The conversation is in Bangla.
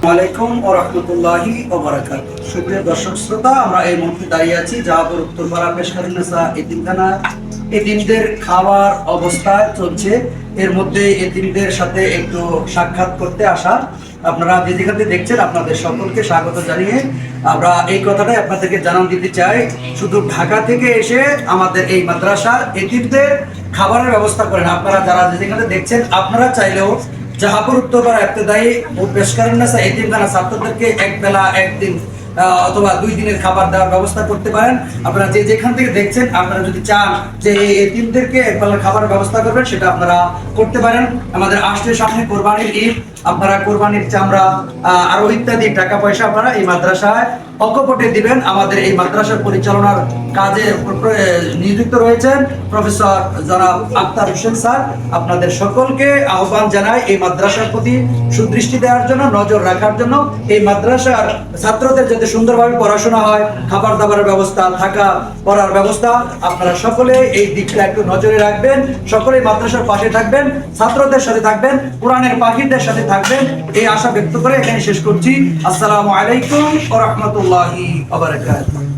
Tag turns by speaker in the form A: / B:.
A: ওয়ালাইকুম ওয়া রাহমাতুল্লাহি ওয়া বারাকাতুহু। সুপ্রিয় দর্শক শ্রোতা, আমরা এই মুহূর্তে দাঁড়িয়ে আছি জাহাপুর উত্তরপাড়া পেশকারুন্নেসা এতিমখানা। এতিমদের খাওয়ার অবস্থা চলছে, এর মধ্যে এতিমদের সাথে একটু সাক্ষাৎ করতে আসা। আপনারা যে যেখান থেকে দেখছেন আপনাদের সকলকে স্বাগত জানিয়ে আমরা এই কথাটাই আপনাদেরকে জানান দিতে চাই, শুধু ঢাকা থেকে এসে আমাদের এই মাদ্রাসার এতিমদের খাবারের ব্যবস্থা করেন। আপনারা যারা যে যেখানে দেখছেন, আপনারা চাইলেও জাহাপুর উত্তরপাড়া ইবতেদায়ী ও পেশকারুন্নেসা এতিমখানা ছাত্রদেরকে এক বেলা একদিন অথবা 2 দিনের খাবার দেওয়ার ব্যবস্থা করতে পারেন। আপনারা যে যেখান থেকে দেখছেন, আপনারা যদি চান যে এই এতিমদেরকে এক বেলা খাবারের ব্যবস্থা করবেন, সেটা আপনারা করতে পারেন। আমাদের আসলে সামনে কোরবানির ঈদ, আপনারা কোরবানির চামড়া আরো ইত্যাদি টাকা পয়সা আপনারা এই মাদ্রাসায় অকপটে দিবেন। আমাদের এই মাদ্রাসার পরিচালনার কাজে নিযুক্ত রয়েছেন প্রফেসর জনাব আক্তার হোসেন স্যার। আপনাদের সকলকে আহ্বান জানাই এই মাদ্রাসার প্রতি সুদৃষ্টি দেওয়ার জন্য, নজর রাখার জন্য। এই মাদ্রাসার ছাত্রদের যাতে সুন্দরভাবে পড়াশোনা হয়, খাবার দাবারের ব্যবস্থা, থাকা পড়ার ব্যবস্থা, আপনারা সকলে এই দিকটা একটু নজরে রাখবেন। সকলে মাদ্রাসার পাশে থাকবেন, ছাত্রদের সাথে থাকবেন, কোরআনের পাখিদের সাথে থাকবেন, এই আশা ব্যক্ত করে এখানে শেষ করছি। আসসালামু আলাইকুম ওয়া রাহমাতুল্লাহি ওয়া বারাকাতুহু।